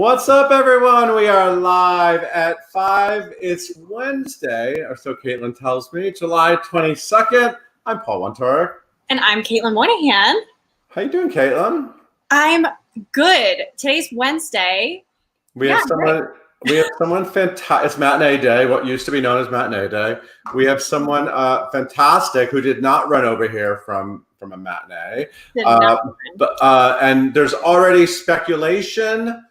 What's up, everyone? We are live at 5. It's Wednesday, or so Caitlin tells me, July 22nd. I'm Paul Wontorek. And I'm Caitlin Moynihan. How you doing, Caitlin? I'm good. Today's Wednesday. We have someone fantastic. It's matinee day, what used to be known as matinee day. We have someone fantastic who did not run over here from a matinee. And there's already speculation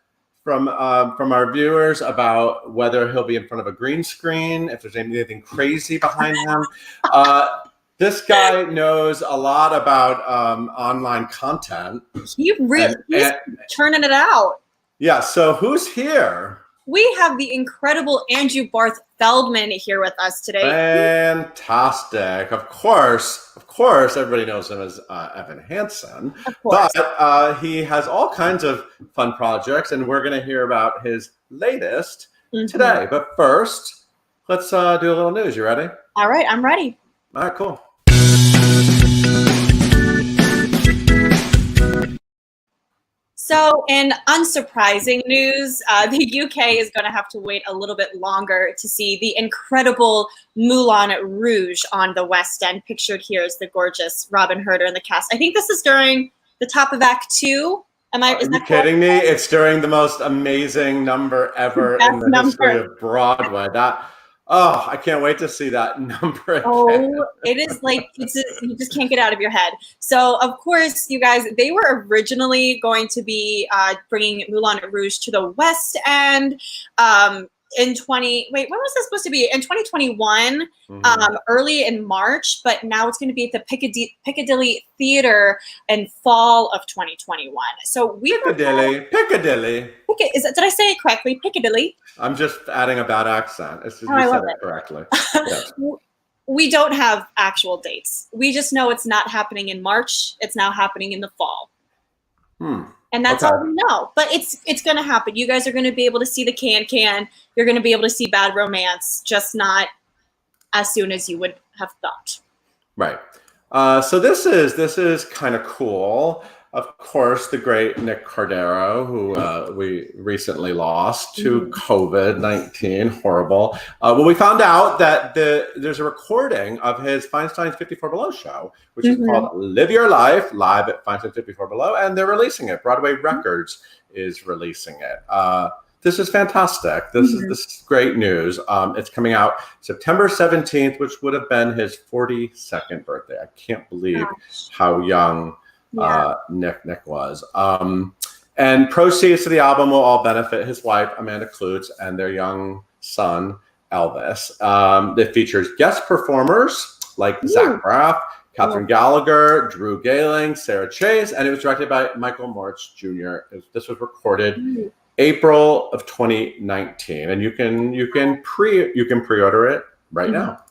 from our viewers about whether he'll be in front of a green screen, if there's anything crazy behind him. This guy knows a lot about online content. He's turning it out. Yeah, so who's here? We have the incredible Andrew Barth Feldman here with us today. Fantastic. Of course, everybody knows him as Evan Hansen. Of course. But he has all kinds of fun projects, and we're going to hear about his latest today. But first, let's do a little news. You ready? All right, I'm ready. All right, cool. So in unsurprising news, the UK is going to have to wait a little bit longer to see the incredible Moulin Rouge on the West End. Pictured here is the gorgeous Robin Herder in the cast. I think this is during the top of Act 2. Are you kidding me? It's during the most amazing number ever in the history of Broadway. I can't wait to see that number again. Oh, it is like, you just can't get out of your head. So, of course, you guys, they were originally going to be bringing Moulin Rouge to the West End when was this supposed to be? In 2021, early in March, but now it's going to be at the Piccadilly Theater in fall of 2021. So Piccadilly. Did I say it correctly? Piccadilly. I'm just adding a bad accent. You said it correctly. Yes. We don't have actual dates. We just know it's not happening in March. It's now happening in the fall. And that's all we know. But it's going to happen. You guys are going to be able to see the Can. You're going to be able to see Bad Romance, just not as soon as you would have thought. Right. So this is kind of cool. Of course, the great Nick Cordero, who we recently lost to COVID-19, horrible. Well, we found out that there's a recording of his Feinstein's 54 Below show, which is called Live Your Life, live at Feinstein's 54 Below, and they're releasing it. Broadway Records is releasing it. This is fantastic. This is great news. It's coming out September 17th, which would have been his 42nd birthday. I can't believe how young Nick was. And proceeds to the album will all benefit his wife, Amanda Klutz, and their young son, Elvis. It features guest performers like Zach Braff, Catherine Gallagher, Drew Gayling, Sarah Chase, and it was directed by Michael Moritz Jr. This was recorded April of 2019, and you can pre-order it right now.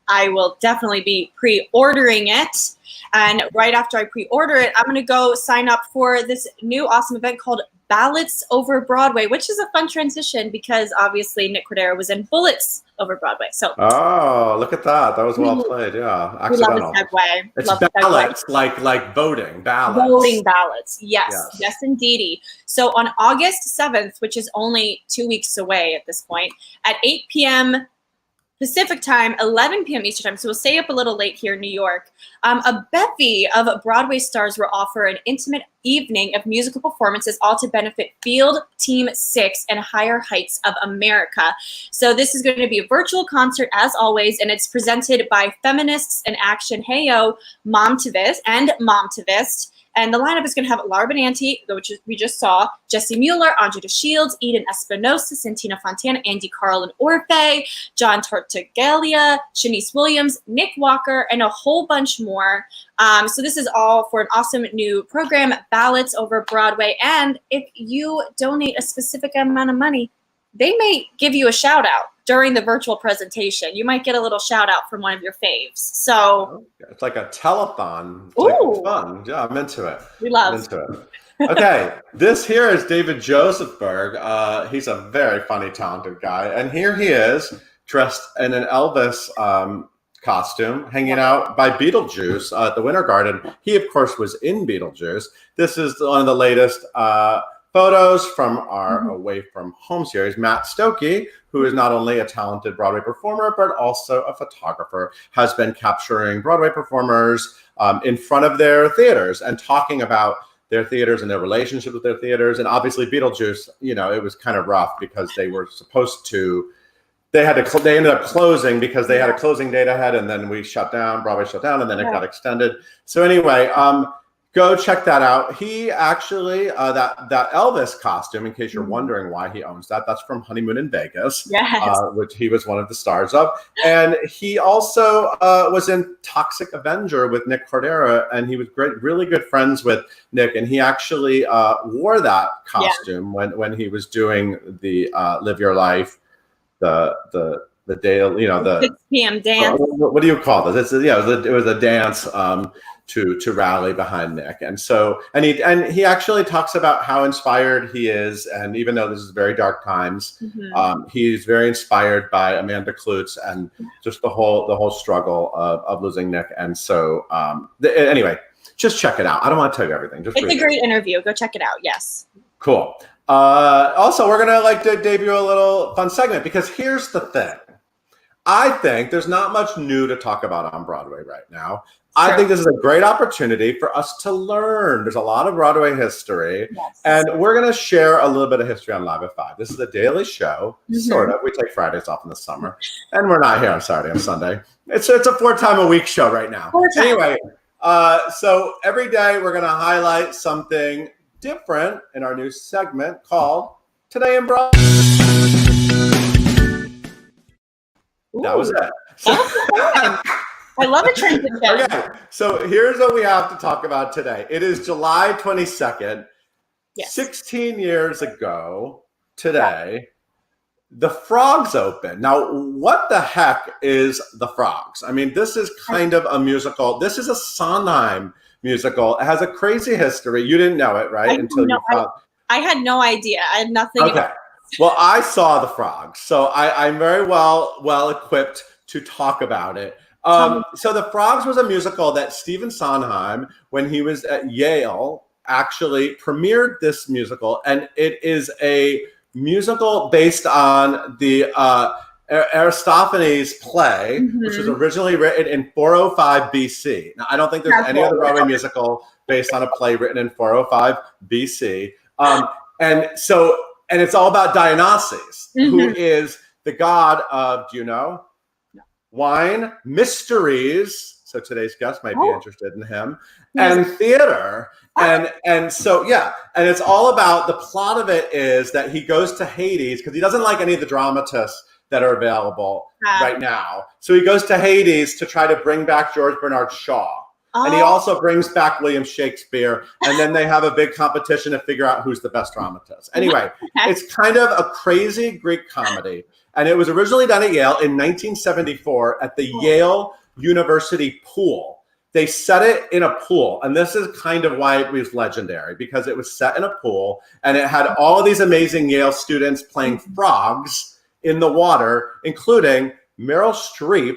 I will definitely be pre-ordering it. And right after I pre-order it, I'm going to go sign up for this new awesome event called Ballots Over Broadway, which is a fun transition because obviously Nick Cordero was in Bullets Over Broadway. So look at that. That was well played. Yeah. Accidental. It's ballots, like voting ballots. Voting ballots. Yes, indeedy. So on August 7th, which is only 2 weeks away at this point, at 8 p.m. Pacific time, 11 p.m. Eastern time, so we'll stay up a little late here in New York. A bevy of Broadway stars will offer an intimate evening of musical performances, all to benefit Field Team 6 and Higher Heights of America. So this is going to be a virtual concert, as always, and it's presented by Feminists in Action, Heyo, Momtivist, and Momtivist. And the lineup is going to have Laura Benanti, which we just saw, Jesse Mueller, Andre DeShields, Eden Espinosa, Santina Fontana, Andy Carl and Orfe, John Tartaglia, Shanice Williams, Nick Walker, and a whole bunch more. So this is all for an awesome new program, Ballots Over Broadway. And if you donate a specific amount of money, they may give you a shout out during the virtual presentation. You might get a little shout out from one of your faves. So it's like a telethon. It's like fun. Yeah, I'm into it. I'm into it. Okay, this here is David Josephberg. He's a very funny, talented guy. And here he is, dressed in an Elvis costume, hanging out by Beetlejuice at the Winter Garden. He, of course, was in Beetlejuice. This is one of the latest photos from our Away From Home series. Matt Stokey, who is not only a talented Broadway performer, but also a photographer, has been capturing Broadway performers in front of their theaters and talking about their theaters and their relationship with their theaters. And obviously Beetlejuice, you know, it was kind of rough because they were supposed to, they ended up closing because they had a closing date ahead, and then we shut down, Broadway shut down, and then it got extended. So anyway, go check that out. He actually, that Elvis costume, in case you're wondering why he owns that, that's from Honeymoon in Vegas, which he was one of the stars of. And he also was in Toxic Avenger with Nick Cordera, and he was really good friends with Nick. And he actually wore that costume when he was doing the Live Your Life, the day, you know, the 6 p.m. dance. What do you call this? It was a dance to rally behind Nick. And so, and he actually talks about how inspired he is. And even though this is very dark times, he's very inspired by Amanda Klutz and just the whole struggle of losing Nick. And so, anyway, just check it out. I don't want to tell you everything. Just it's a great interview. Go check it out. Yes. Cool. Also, we're going to debut a little fun segment, because here's the thing. I think there's not much new to talk about on Broadway right now. I think this is a great opportunity for us to learn. There's a lot of Broadway history, and we're going to share a little bit of history on Live at 5. This is a daily show, sort of. We take Fridays off in the summer, and we're not here on Saturday and Sunday. It's a 4-time-a-week show right now. Anyway, so every day we're going to highlight something different in our new segment called Today in Broadway. That was it. I love a transition. Okay, so here's what we have to talk about today. It is July 22nd. 16 years ago today, the Frogs opened. Now, what the heck is the Frogs? I mean, this is kind of a musical. This is a Sondheim musical. It has a crazy history. You didn't know it, right? I had no idea. I had nothing. Okay. Well, I saw the Frogs, so I'm very well equipped to talk about it. So the Frogs was a musical that Stephen Sondheim, when he was at Yale, actually premiered this musical, and it is a musical based on the Aristophanes play, which was originally written in 405 BC. Now, I don't think there's any other Broadway musical based on a play written in 405 BC. And it's all about Dionysus, who is the god of, do you know? Wine, mysteries. So today's guest might be interested in him, and theater. And so, yeah. And it's all about, the plot of it is that he goes to Hades because he doesn't like any of the dramatists that are available right now. So he goes to Hades to try to bring back George Bernard Shaw. And he also brings back William Shakespeare. And then they have a big competition to figure out who's the best dramatist. Anyway, it's kind of a crazy Greek comedy. And it was originally done at Yale in 1974 at the Yale University pool. They set it in a pool. And this is kind of why it was legendary, because it was set in a pool. And it had all of these amazing Yale students playing frogs in the water, including Meryl Streep,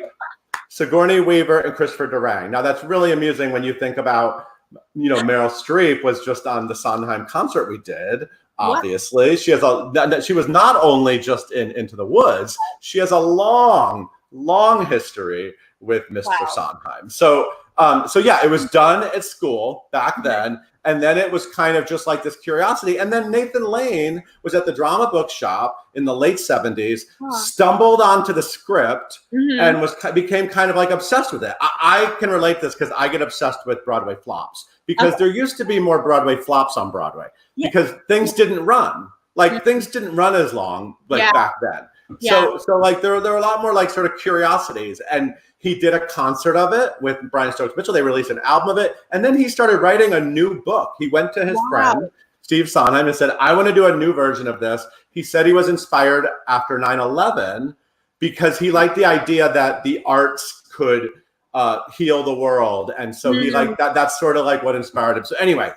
Sigourney Weaver, and Christopher Durang. Now, that's really amusing when you think about, you know, Meryl Streep was just on the Sondheim concert we did. Obviously, she was not only just in Into the Woods, she has a long history with Mr. Sondheim. So yeah, it was done at school back then. And then it was kind of just like this curiosity. And then Nathan Lane was at the drama bookshop in the late 70s, stumbled onto the script and became kind of like obsessed with it. I can relate this because I get obsessed with Broadway flops, because there used to be more Broadway flops on Broadway because things didn't run. Like things didn't run as long back then. So like there were a lot more like sort of curiosities, and he did a concert of it with Brian Stokes Mitchell. They released an album of it, and then he started writing a new book. He went to his friend Steve Sondheim and said, "I want to do a new version of this." He said he was inspired after 9/11 because he liked the idea that the arts could heal the world, and so he liked that. That's sort of like what inspired him. So anyway,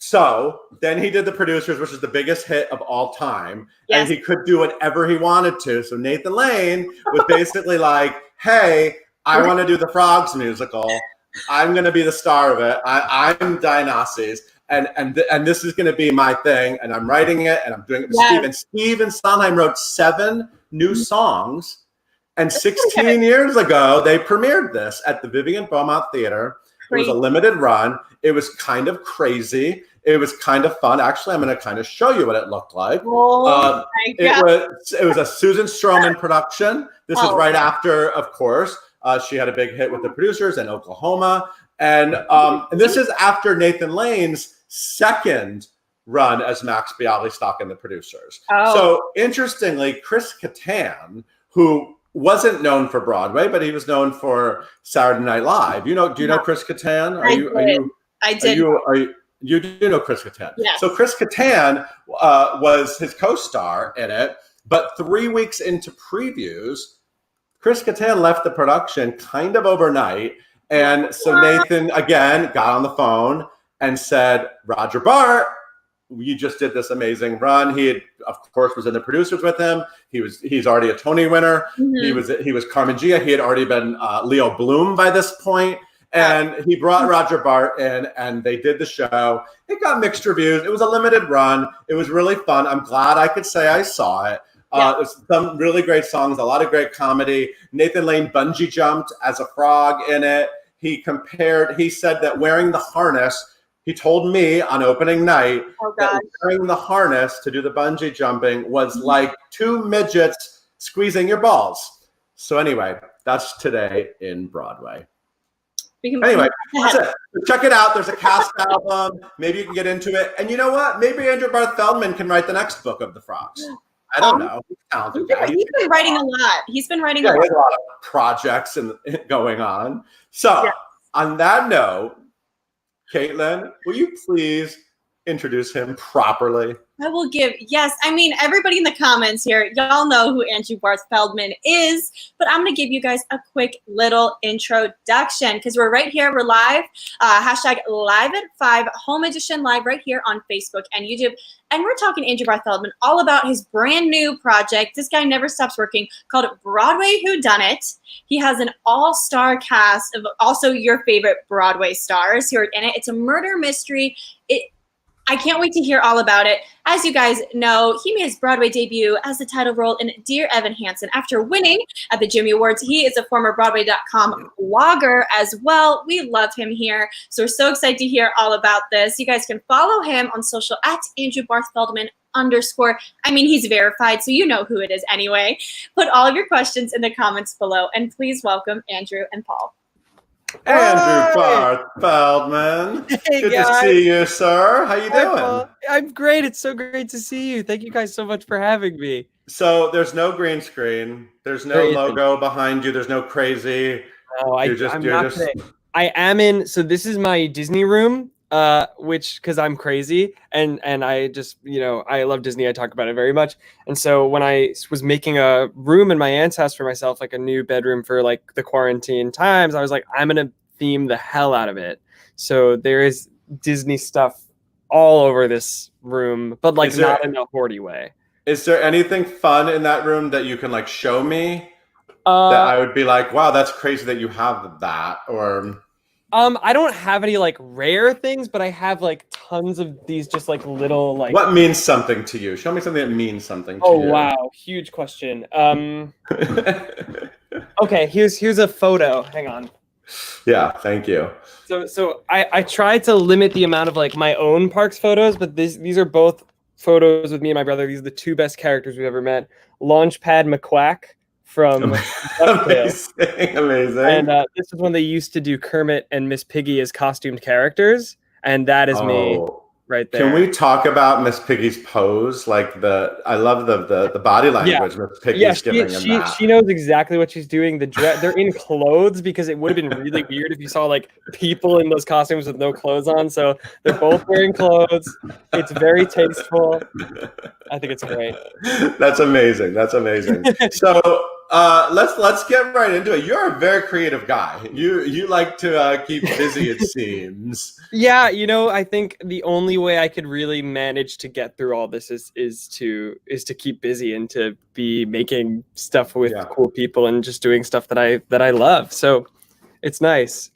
So then he did The Producers, which is the biggest hit of all time. And he could do whatever he wanted to. So Nathan Lane was basically like, hey, I want to do the Frogs musical. I'm going to be the star of it. I'm Dionysus. and this is going to be my thing, and I'm writing it, and I'm doing it with Steve. And Steve and Sondheim wrote 7 new songs, and 16 years ago they premiered this at the Vivian Beaumont Theater. It was a limited run. It was kind of crazy. It was kind of fun. Actually, I'm going to kind of show you what it looked like. It was a Susan Stroman production. This is right after, of course, she had a big hit with the producers in Oklahoma. And this is after Nathan Lane's second run as Max Bialystock and the producers. So interestingly, Chris Kattan, who wasn't known for Broadway, but he was known for Saturday Night Live. Do you know Chris Kattan? You do know Chris Kattan. Yes. So Chris Kattan was his co-star in it, but 3 weeks into previews, Chris Kattan left the production kind of overnight. And so Nathan, again, got on the phone and said, Roger Bart, you just did this amazing run. He had, of course, was in the producers with him. He's already a Tony winner. He was Carmen Gia. He had already been Leo Bloom by this point. And he brought Roger Bart in, and they did the show. It got mixed reviews. It was a limited run. It was really fun. I'm glad I could say I saw it. Some really great songs, a lot of great comedy. Nathan Lane bungee jumped as a frog in it. He said that wearing the harness, he told me on opening night that wearing the harness to do the bungee jumping was like 2 midgets squeezing your balls. So anyway, that's today in Broadway. Anyway, that's it. Check it out. There's a cast album. Maybe you can get into it. And you know what? Maybe Andrew Barth Feldman can write the next book of the Frogs. I don't know. He's talented guy. He's been writing a lot. He's been writing a lot. He has a lot of projects going on. So on that note, Caitlin, will you please introduce him properly? I will give, yes. I mean, everybody in the comments here, y'all know who Andrew Barth Feldman is, but I'm going to give you guys a quick little introduction because we're right here. We're live, hashtag live at 5, home edition live right here on Facebook and YouTube. And we're talking Andrew Barth Feldman all about his brand new project. This guy never stops working, called Broadway Whodunit. He has an all-star cast of also your favorite Broadway stars who are in it. It's a murder mystery. I can't wait to hear all about it. As you guys know, he made his Broadway debut as the title role in Dear Evan Hansen after winning at the Jimmy Awards. He is a former Broadway.com blogger as well. We love him here. So we're so excited to hear all about this. You guys can follow him on social at Andrew Barth Feldman _. I mean, he's verified, so you know who it is anyway. Put all of your questions in the comments below, and please welcome Andrew and Paul. Andrew Barth Feldman. Hey, good guys. to see you, sir. How you doing? Paul. I'm great. It's so great to see you. Thank you guys so much for having me. So there's no green screen. There's no logo behind you. There's no crazy. Oh, I'm not kidding. I am in. So this is my Disney room, because I'm crazy and I just, I love Disney. I talk about it very much. And so when I was making a room in my aunt's house for myself, like a new bedroom for like the quarantine times, I was like, I'm going to theme the hell out of it. So there is Disney stuff all over this room, but like not in a hoardy way. Is there anything fun in that room that you can like show me that I would be like, wow, that's crazy that you have that? Or I don't have any like rare things, but I have like tons of these just like little like. What means something to you? Show me something that means something to you. Oh wow, huge question. Okay, here's a photo. Hang on. Yeah, thank you. So I tried to limit the amount of like my own parks photos, but these are both photos with me and my brother. These are the 2 best characters we've ever met. Launchpad McQuack from Amazing. And this is when they used to do Kermit and Miss Piggy as costumed characters, and that is me right there. Can we talk about Miss Piggy's pose? Like I love the body language Miss Piggy's giving him that. She knows exactly what she's doing. They're in clothes because it would have been really weird if you saw like people in those costumes with no clothes on. So they're both wearing clothes. It's very tasteful. I think it's great. That's amazing. So let's get right into it. You're a very creative guy. You like to keep busy, it seems. Yeah, I think the only way I could really manage to get through all this is to keep busy and to be making stuff with cool people and just doing stuff that I love. So it's nice.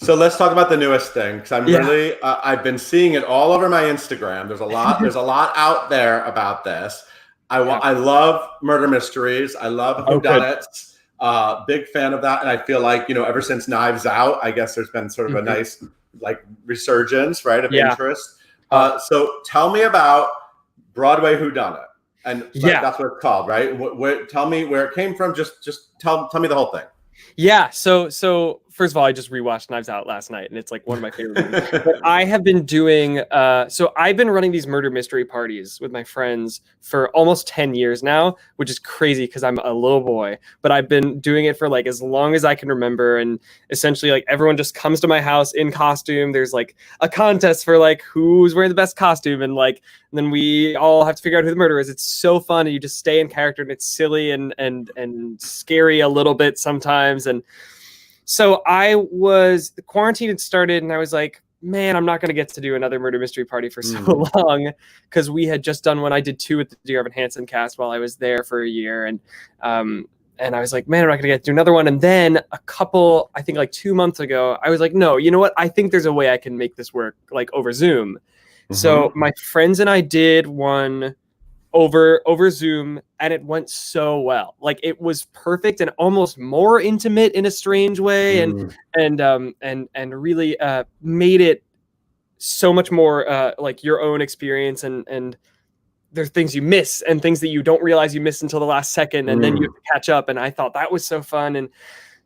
So let's talk about the newest thing, because I'm really I've been seeing it all over my Instagram. There's a lot out there about this. I love murder mysteries. I love whodunits. Big fan of that, and I feel like, you know, ever since Knives Out, I guess there's been sort of a nice like resurgence, right, of interest. So tell me about Broadway Whodunit, and that's what it's called, right? Tell me where it came from. Just tell me the whole thing. Yeah. So first of all, I just rewatched Knives Out last night, and it's like one of my favorite movies. But I have been doing, so I've been running these murder mystery parties with my friends for almost 10 years now, which is crazy because I'm a little boy, but I've been doing it for like as long as I can remember. And essentially like everyone just comes to my house in costume. There's like a contest for like who's wearing the best costume. And like, and then we all have to figure out who the murderer is. It's so fun. And you just stay in character, and it's silly and scary a little bit sometimes. And so the quarantine had started, and I was like, man, I'm not going to get to do another murder mystery party for so long, because we had just done one. I did 2 with the DEAR EVAN HANSEN cast while I was there for a year. And I was like, man, I'm not going to get to do another one. And then I think like 2 months ago, I was like, no, you know what? I think there's a way I can make this work like over Zoom. So my friends and I did one over Zoom, and it went so well. Like it was perfect and almost more intimate in a strange way, and really made it so much more like your own experience. And there's things you miss and things that you don't realize you missed until the last second, and then you have to catch up. And I thought that was so fun. And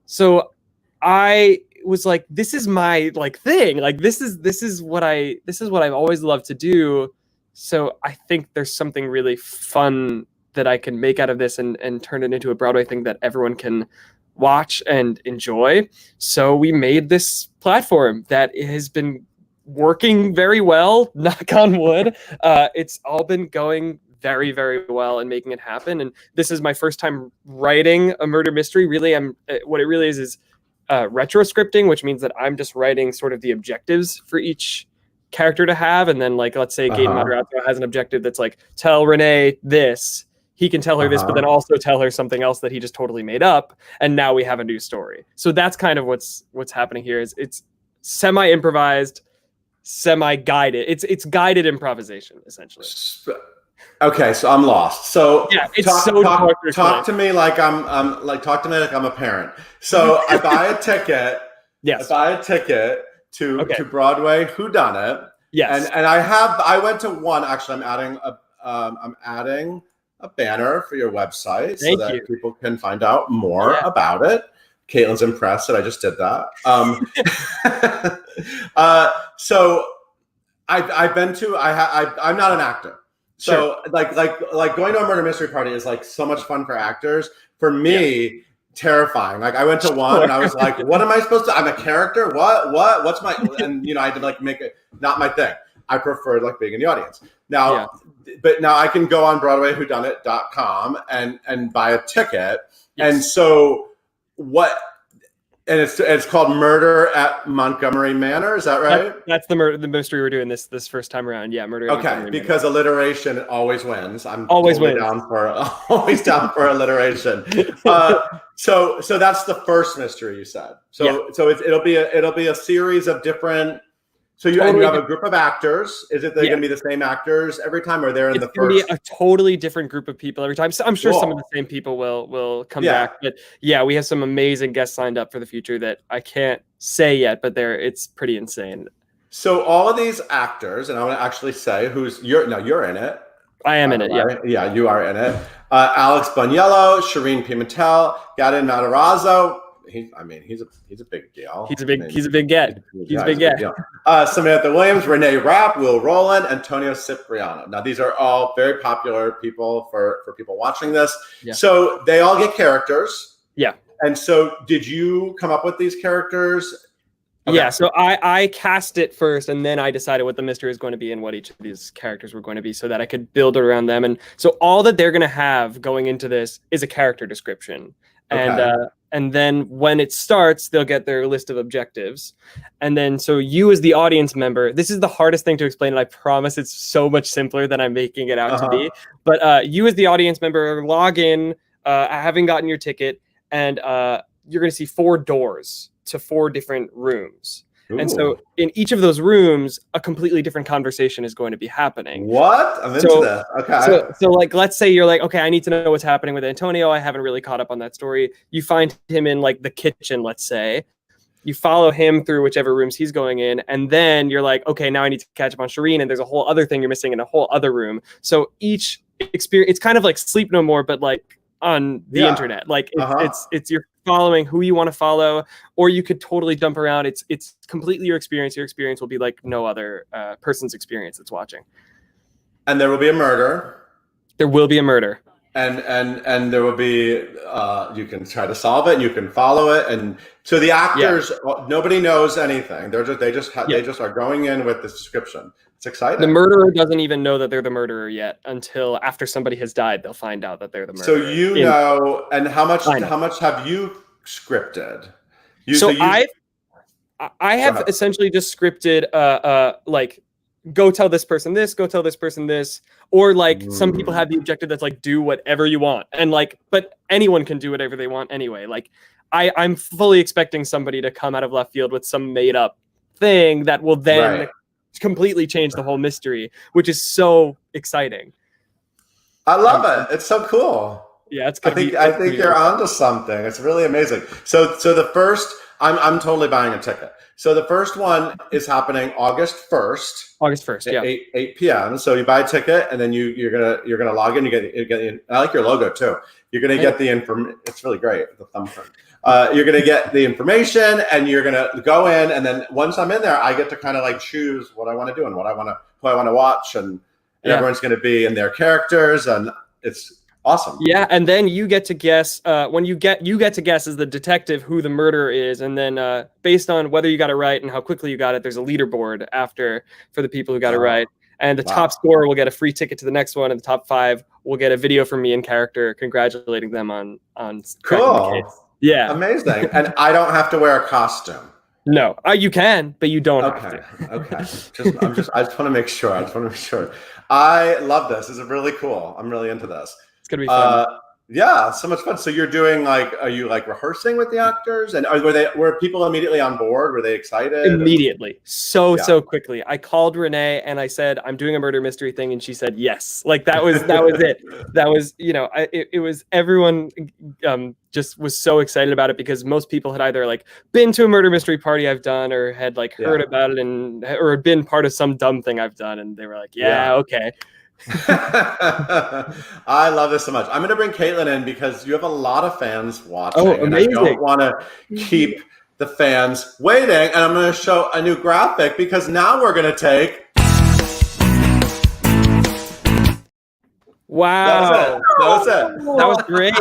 so I was like, this is my like thing. Like this is what I've always loved to do. So I think there's something really fun that I can make out of this and turn it into a Broadway thing that everyone can watch and enjoy. So we made this platform that has been working very well, knock on wood. It's all been going very, very well and making it happen. And this is my first time writing a murder mystery. Really, what it really is retroscripting, which means that I'm just writing sort of the objectives for each character to have. And then like, let's say Gaten Moderato has an objective that's like, tell Renee this, he can tell her this, but then also tell her something else that he just totally made up. And now we have a new story. So that's kind of what's happening here. Is it's semi-improvised, semi-guided. It's guided improvisation, essentially. Okay, so I'm lost. So yeah, it's talk to me like I'm a parent. So I buy a ticket. Yes. I buy a ticket to Broadway Whodunit. Yes. And I went to one. Actually, I'm adding a banner for your website so that people can find out more about it. Caitlin's impressed that I just did that. So I've been to. I'm not an actor. So like going to a murder mystery party is like so much fun for actors. For me, terrifying. Like I went to one and I was like, what am I supposed to? I'm a character. What's my? And I had to like make it not my thing. I preferred like being in the audience. Now, but now I can go on BroadwayWhodunit.com and buy a ticket. Yes. And so what? And it's called Murder at Montgomery Manor. Is that right? That's the mystery we're doing this first time around. Yeah, Murder. Okay, because alliteration always wins. I'm always down for alliteration. So that's the first mystery you said. So it'll be a series of different. So you have a group of actors. Is it they're going to be the same actors every time, or they're in the first? It's going to be a totally different group of people every time. So I'm sure some of the same people will come back. But yeah, we have some amazing guests signed up for the future that I can't say yet, but it's pretty insane. So all of these actors, and I want to actually say you're in it. I am in it. Yeah. Yeah, you are in it. Alex Boniello, Shireen Pimentel, Gaten Matarazzo. He's a big deal. He's a big get. He's a big get. Samantha Williams, Renee Rapp, Will Rowland, Antonio Cipriano. Now these are all very popular people for people watching this. Yeah. So they all get characters. Yeah. And so did you come up with these characters? Okay. Yeah, so I cast it first, and then I decided what the mystery is going to be and what each of these characters were going to be so that I could build it around them. And so all that they're going to have going into this is a character description. And then when it starts, they'll get their list of objectives. And then so you as the audience member, this is the hardest thing to explain, and I promise it's so much simpler than I'm making it out to be. But you as the audience member log in, having gotten your ticket, and you're going to see 4 doors to 4 different rooms. Ooh. And so in each of those rooms, a completely different conversation is going to be happening. What? I'm into that. Okay. So like, let's say you're like, okay, I need to know what's happening with Antonio. I haven't really caught up on that story. You find him in like the kitchen, let's say. You follow him through whichever rooms he's going in. And then you're like, okay, now I need to catch up on Shireen. And there's a whole other thing you're missing in a whole other room. So each experience, it's kind of like Sleep No More, but like on the internet. Like it's you're following who you want to follow, or you could totally jump around. It's completely your experience. Your experience will be like no other person's experience that's watching. And there will be a murder. There will be a murder. And there will be you can try to solve it and you can follow it, and so the actors nobody knows anything. They just are going in with this description. It's exciting. The murderer doesn't even know that they're the murderer yet until after somebody has died. They'll find out that they're the murderer. So you know, and how much have you scripted? I have essentially just scripted like, go tell this person this, go tell this person this, or like some people have the objective that's like, do whatever you want, and like, but anyone can do whatever they want anyway. Like I'm fully expecting somebody to come out of left field with some made up thing that will then completely change the whole mystery, which is so exciting. I love it. It's so cool. Yeah, it's. I think you're onto something. It's really amazing. So the first, I'm totally buying a ticket. So the first one is happening August 1st. August 1st, yeah. 8 p.m. So you buy a ticket, and then you're gonna log in. You get I like your logo too. You're gonna get the information. It's really great. The thumbprint. You're gonna get the information, and you're gonna go in, and then once I'm in there, I get to kind of like choose what I want to do and who I want to watch, and everyone's gonna be in their characters, and it's awesome. Yeah, and then you get to guess when you get to guess as the detective who the murderer is, and then based on whether you got it right and how quickly you got it, there's a leaderboard after for the people who got it right. And the top scorer will get a free ticket to the next one, and the top 5 will get a video from me in character congratulating them on cracking the case. Yeah, amazing. And I don't have to wear a costume. No, you can, but you don't have to. Okay. I just want to make sure. I love this. This is really cool. I'm really into this. It's gonna be fun. Yeah, so much fun. So you're doing are you like rehearsing with the actors, and were people immediately on board? Were they excited? Immediately, so quickly. I called Renee and I said, I'm doing a murder mystery thing, and she said yes. Like that was it. That was it was everyone just was so excited about it, because most people had either like been to a murder mystery party I've done, or had like heard about it or been part of some dumb thing I've done, and they were like, okay. I love this so much. I'm going to bring Caitlin in because you have a lot of fans watching. Oh, amazing. And I don't want to keep the fans waiting. And I'm going to show a new graphic, because now we're going to take. Wow. That was great.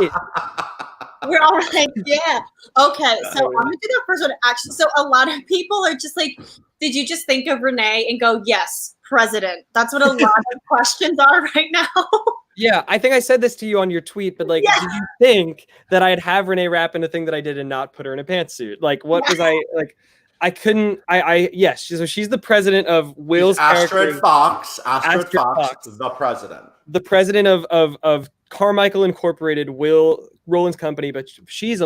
We're all right. Yeah. Okay. So I'm going to do the first one. Actually, so a lot of people are just like, did you just think of Renee and go, yes, president? That's what a lot of questions are right now. Yeah, I think I said this to you on your tweet, but like, did you think that I'd have Renee rap in a thing that I did and not put her in a pantsuit? Like, what was I like? I couldn't. Yes. So she's the president of Will's Astrid Fox, the president. The president of Carmichael Incorporated, Will Roland's company, but she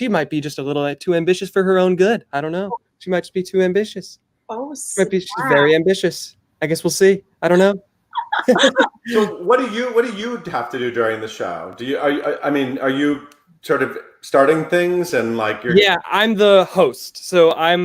might be just a little too ambitious for her own good. I don't know. She might just be too ambitious. She's very ambitious. I guess we'll see. I don't know. So what do you have to do during the show? Are you sort of starting things and like you're? Yeah, I'm the host. So I'm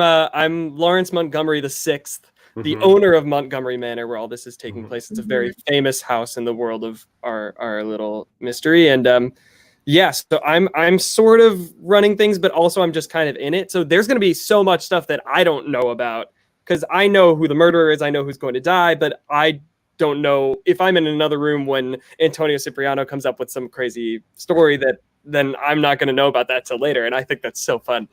Lawrence Montgomery the Sixth, the owner of Montgomery Manor, where all this is taking place. It's a very famous house in the world of our little mystery, and so I'm sort of running things, but also I'm just kind of in it. So there's going to be so much stuff that I don't know about, because I know who the murderer is, I know who's going to die, but I don't know if I'm in another room when Antonio Cipriano comes up with some crazy story then I'm not going to know about that till later, and I think that's so fun.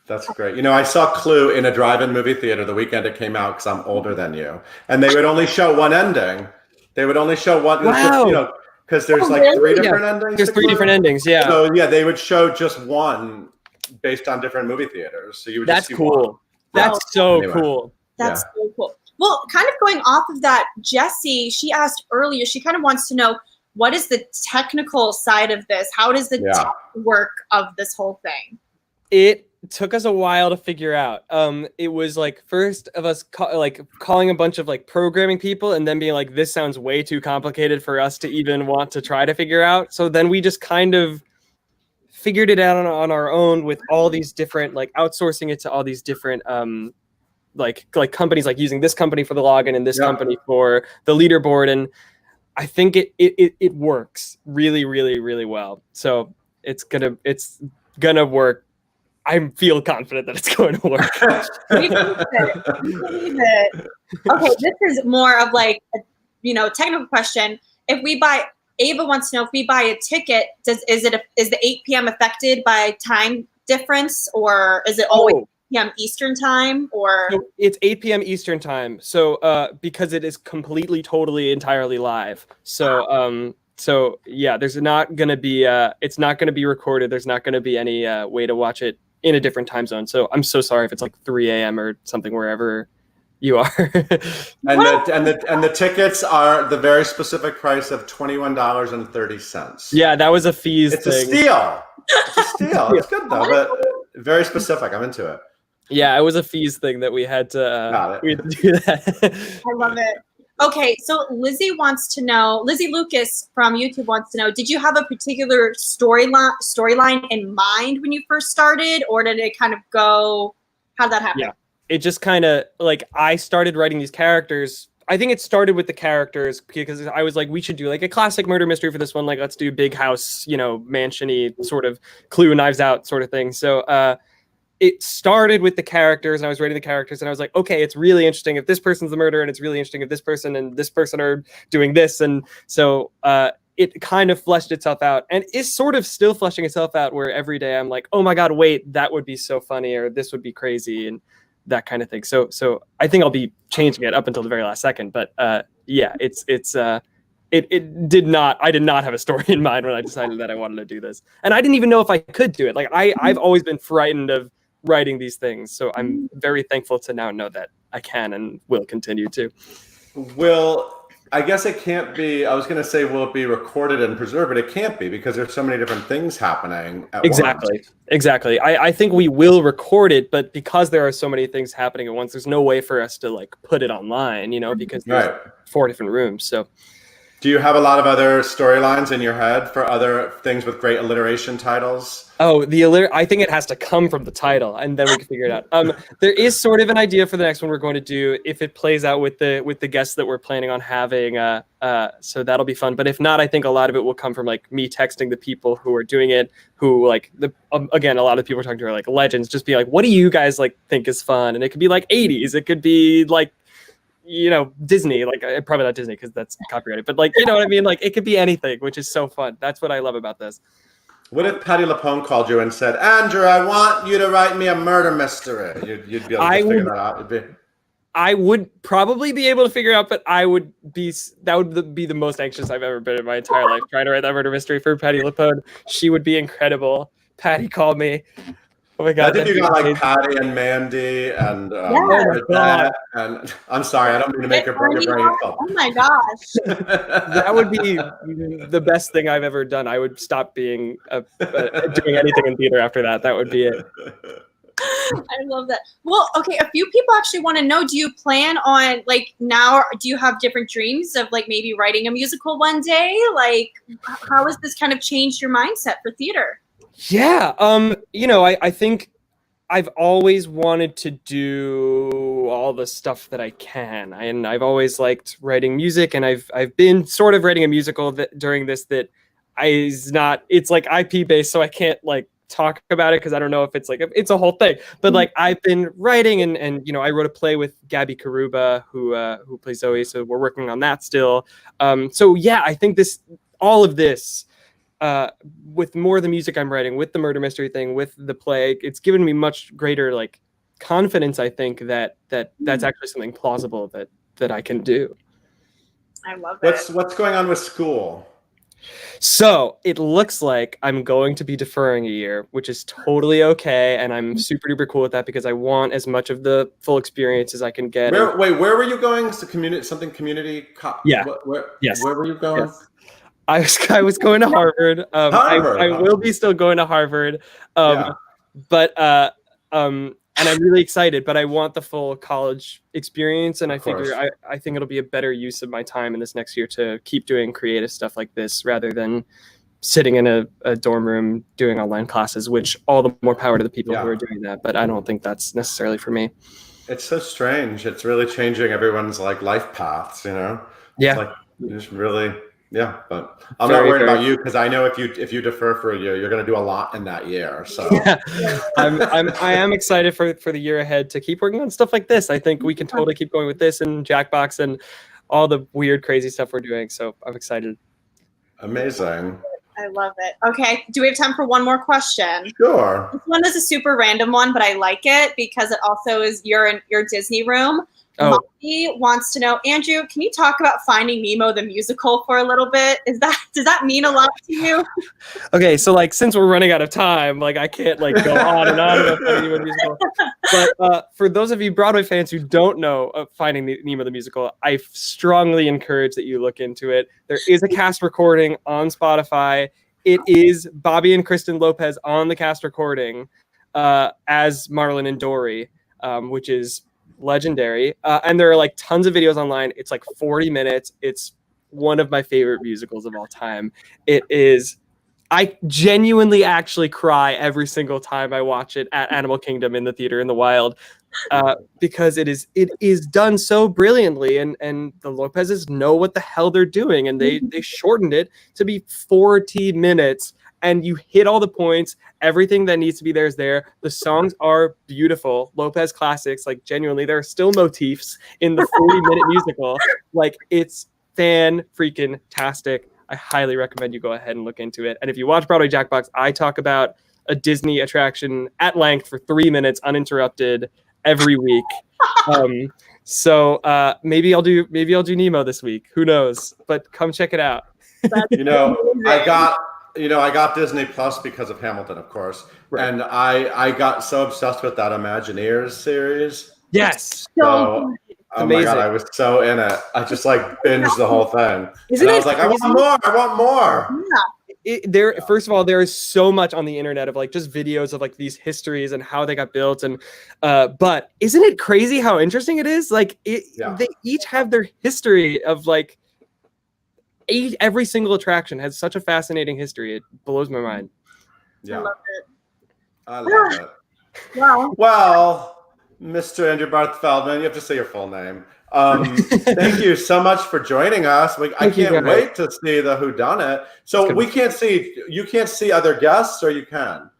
That's great. I saw Clue in a drive-in movie theater the weekend it came out, because I'm older than you, and they would only show one ending. They would only show one. Wow. Because there's three different endings. There's 3 different endings. Yeah. So they would show just one based on different movie theaters. So you would. That's just see cool. One. That's so cool. That's so cool. Well, kind of going off of that, Jessie, she asked earlier, she kind of wants to know, what is the technical side of this? How does the tech work of this whole thing? It took us a while to figure out. It was like first of us calling a bunch of like programming people and then being like, this sounds way too complicated for us to even want to try to figure out. So then we just kind of figured it out on our own with all these different, like outsourcing it to all these different like companies, like using this company for the login and this company for the leaderboard. And I think it works really, really, really well. So it's gonna work. I feel confident that it's going to work. We believe it. Okay, this is more of like a, technical question. If we buy, Ava wants to know, if we buy a ticket, is the 8 p.m. affected by time difference, or is it always 8 p.m. Eastern time? Or so it's 8 p.m. Eastern time. So because it is completely, totally, entirely live. So so yeah, there's not gonna be it's not gonna be recorded. There's not gonna be any way to watch it in a different time zone. So I'm so sorry if it's like 3 a.m. or something wherever you are. and the tickets are the very specific price of $21.30. Yeah, that was a fees it's thing. A steal. It's a steal. It's good though, but very specific. I'm into it. Yeah, it was a fees thing that we had to do that. I love it. Okay, so Lizzie Lucas from YouTube wants to know, did you have a particular storyline in mind when you first started, or did it kind of go, how'd that happen? Yeah, it just kind of, like, I started writing these characters. I think it started with the characters because I was like, we should do like a classic murder mystery for this one. Like, let's do big house, mansion-y sort of Clue, Knives Out sort of thing. So it started with the characters, and I was writing the characters, and I was like, okay, it's really interesting if this person's the murderer, and it's really interesting if this person and this person are doing this. And so it kind of fleshed itself out, and is sort of still fleshing itself out, where every day I'm like, oh my God, wait, that would be so funny, or this would be crazy, and that kind of thing. So I think I'll be changing it up until the very last second. But yeah, I did not have a story in mind when I decided that I wanted to do this. And I didn't even know if I could do it. Like I've always been frightened of writing these things. So I'm very thankful to now know that I can and will continue to. I guess it can't be, I was going to say, will it be recorded and preserved, but it can't be because there's so many different things happening at once. Exactly. I think we will record it, but because there are so many things happening at once, there's no way for us to like put it online, because there's 4 different rooms. So do you have a lot of other storylines in your head for other things with great alliteration titles? Oh, I think it has to come from the title, and then we can figure it out. There is sort of an idea for the next one we're going to do if it plays out with the guests that we're planning on having. So that'll be fun. But if not, I think a lot of it will come from like me texting the people who are doing it, who like again, a lot of people are talking to are like legends, just be like, what do you guys like think is fun? And it could be like 80s, it could be like, Disney, like probably not Disney because that's copyrighted, but like, you know what I mean? Like it could be anything, which is so fun. That's what I love about this. What if Patti LuPone called you and said, Andrew, I want you to write me a murder mystery? You'd be able to figure that out. I would probably be able to figure it out, but that would be the most anxious I've ever been in my entire life, trying to write that murder mystery for Patti LuPone. She would be incredible. Patti called me. Oh my God! I think you got like Patty and Mandy and and I'm sorry, I don't mean to make her brain. Oh my gosh! That would be the best thing I've ever done. I would stop being doing anything in theater after that. That would be it. I love that. Well, okay, a few people actually want to know, do you plan on, like, now, do you have different dreams of, like, maybe writing a musical one day? Like, how has this kind of changed your mindset for theater? Yeah, I think I've always wanted to do all the stuff that I can, and I've always liked writing music, and I've been sort of writing a musical during this that it's like IP based, so I can't like talk about it because I don't know if it's like it's a whole thing. But like I've been writing, and I wrote a play with Gabby Karuba who plays Zoe, so we're working on that still. So yeah, I think all of this. With more of the music I'm writing, with the murder mystery thing, with the play, it's given me much greater like confidence. I think that's actually something plausible that I can do. I love it. What's going on with school? So it looks like I'm going to be deferring a year, which is totally okay, and I'm super duper cool with that because I want as much of the full experience as I can get. Where were you going? Community? Yeah. Yes. Where were you going? Yes. I was going to Harvard. Harvard. I will be still going to Harvard. But And I'm really excited, but I want the full college experience. And I course. figure I think it'll be a better use of my time in this next year to keep doing creative stuff like this rather than sitting in a dorm room doing online classes, which all the more power to the people who are doing that. But I don't think that's necessarily for me. It's so strange. It's really changing everyone's like life paths, you know? Yeah. It's like just really, yeah. But I'm not worried about you because I know if you defer for a year, you're going to do a lot in that year. So yeah. I am excited for the year ahead to keep working on stuff like this. I think we can totally keep going with this and Jackbox and all the weird, crazy stuff we're doing. So I'm excited. Amazing. I love it. Okay, do we have time for one more question? Sure. This one is a super random one, but I like it because it also is you're in your Disney room. Oh. Molly wants to know, Andrew, can you talk about Finding Nemo the musical for a little bit? Does that mean a lot to you? Okay, so like since we're running out of time, like I can't like go on and on about Finding Nemo the musical. But for those of you Broadway fans who don't know Finding Nemo the musical, I strongly encourage that you look into it. There is a cast recording on Spotify. It is Bobby and Kristen Lopez on the cast recording as Marlon and Dory, which is legendary. And there are like tons of videos online. It's like 40 minutes. It's one of my favorite musicals of all time. It is. I genuinely actually cry every single time I watch it at Animal Kingdom in the theater in the wild, because it is done so brilliantly, and the Lopezes know what the hell they're doing, and they shortened it to be 40 minutes, and you hit all the points. Everything that needs to be there is there. The songs are beautiful, Lopez classics. Like genuinely, there are still motifs in the 40-minute musical. Like it's fan-freaking-tastic. I highly recommend you go ahead and look into it. And if you watch Broadway Jackbox, I talk about a Disney attraction at length for 3 minutes uninterrupted every week. So maybe I'll do Nemo this week. Who knows? But come check it out. I got Disney Plus because of Hamilton, of course. Right. And I got so obsessed with that Imagineers series. Yes. So oh my God, I was so in it. I just like binged the whole thing. I was like, I want more. Yeah. First of all, there is so much on the internet of like just videos of like these histories and how they got built, and but isn't it crazy how interesting it is? Like they each have their history of like every single attraction has such a fascinating history. It blows my mind. Yeah, I love it. Wow. Well, Mr. Andrew Barth Feldman, you have to say your full name. Thank you so much for joining us. I can't wait to see the Whodunit. So you can't see other guests, or you can?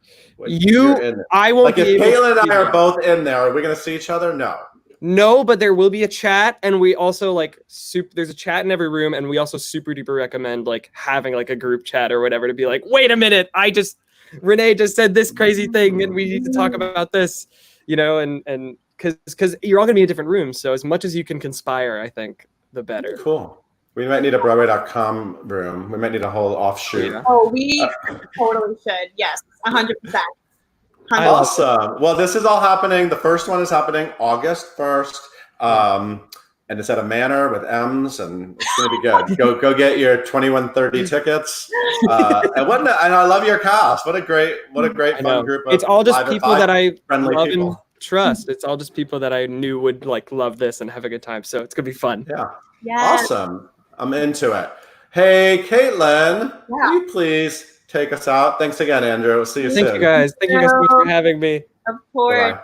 I won't be able to. If Kayla and I are both in there, are we going to see each other? No, but there will be a chat, and we also there's a chat in every room, and we also super duper recommend like having like a group chat or whatever to be like, wait a minute, Renee just said this crazy thing, and we need to talk about this. And because you're all going to be in different rooms. So as much as you can conspire, I think the better. Cool. We might need a Broadway.com room. We might need a whole offshoot. Yeah. Oh, we totally should. Yes, 100%. Awesome. Well, this is all happening. The first one is happening August 1st. And it's at a manor with M's, and it's going to be good. Go get your 2130 tickets. And I love your cast. What a great fun group of. It's all just people that I love and trust. It's all just people that I knew would like love this and have a good time. So it's gonna be fun. Yeah. Yes. Awesome. I'm into it. Hey, Caitlin, will you please take us out? Thanks again, Andrew. See you soon. Thank you guys. Thank you guys so much for having me. Of course. Bye-bye.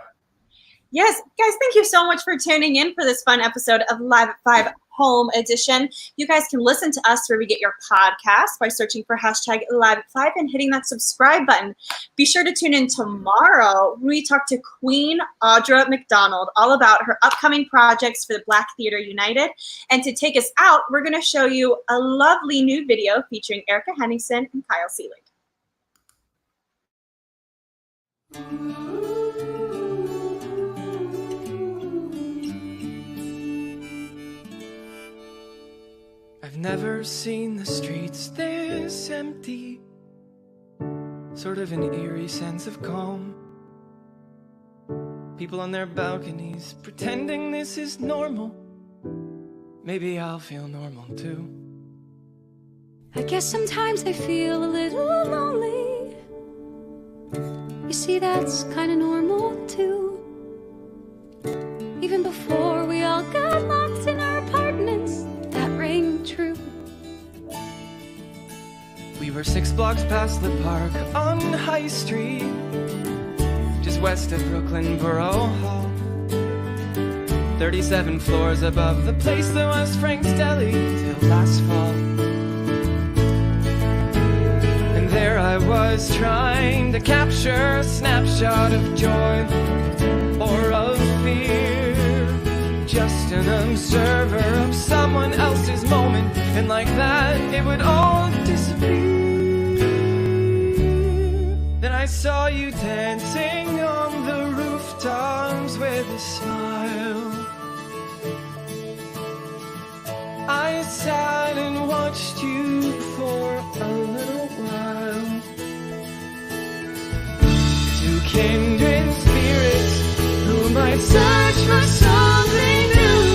Yes, guys, thank you so much for tuning in for this fun episode of Live at 5 Home Edition. You guys can listen to us where we get your podcast by searching for hashtag Live at 5 and hitting that subscribe button. Be sure to tune in tomorrow when we talk to Queen Audra McDonald all about her upcoming projects for the Black Theater United. And to take us out, we're going to show you a lovely new video featuring Erica Henningsen and Kyle Seelig. I've never seen the streets this empty, sort of an eerie sense of calm. People on their balconies pretending this is normal. Maybe I'll feel normal too. I guess sometimes I feel a little lonely. You see, that's kinda normal too. Even before we all got locked in our apartments, that rang true. We were 6 blocks past the park on High Street, just west of Brooklyn Borough Hall. 37 floors above the place that was Frank's Deli till last fall. And there I was trying to capture a snapshot of joy or of fear, just an observer of someone else's moment, and like that it would all disappear. Then I saw you dancing on the rooftops with a smile. I sat and watched you for a little while. Two kindred spirits who might search for something new,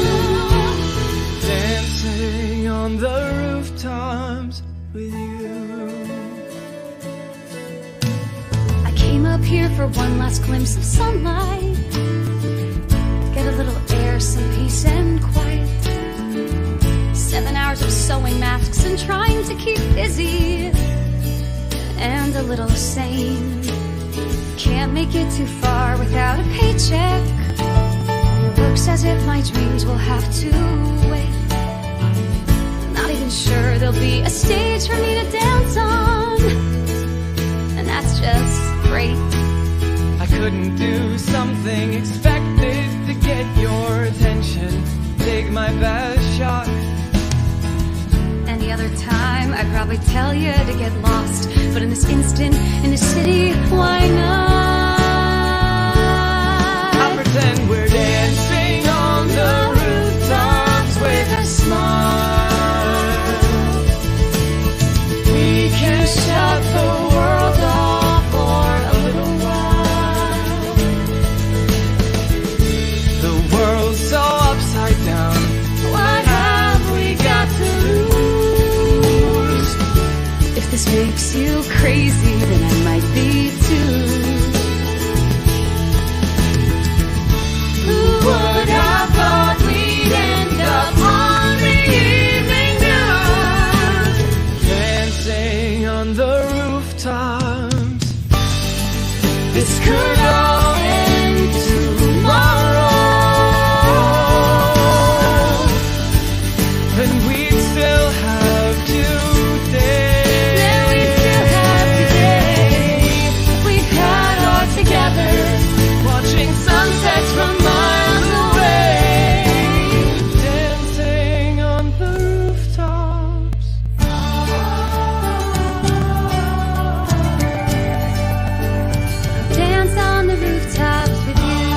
dancing on the rooftops with you. I came up here for one last glimpse of sunlight, get a little air, some peace and quiet. 7 hours of sewing masks and trying to keep busy and a little sane. Can't make it too far without a paycheck. It looks as if my dreams will have to wait. Not even sure there'll be a stage for me to dance on, and that's just great. I couldn't do something expected to get your attention, take my best shot. Any other time I'd probably tell you to get lost, but in this instant, in this city, why not? I'll pretend we're dancing on the rooftops with a smile. We can shut the world off for a little while. The world's so upside down, what have we got to lose? If this makes you crazy, then I might be too. Who would have thought we'd end up on the evening news, dancing on the rooftops? This could all end tomorrow, and we'd still have today. Then we still have today. We've had all together, watching sunsets from miles away, dancing on the rooftops. Dance on the rooftops with you.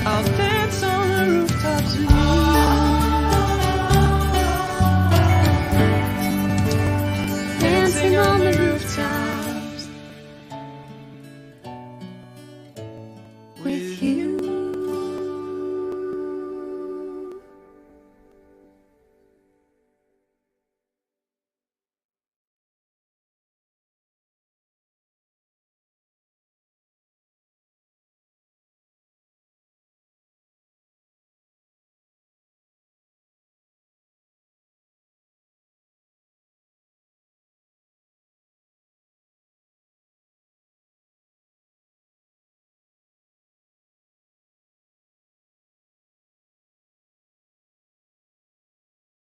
I'll dance on the rooftops with you. Dancing on the rooftops with you.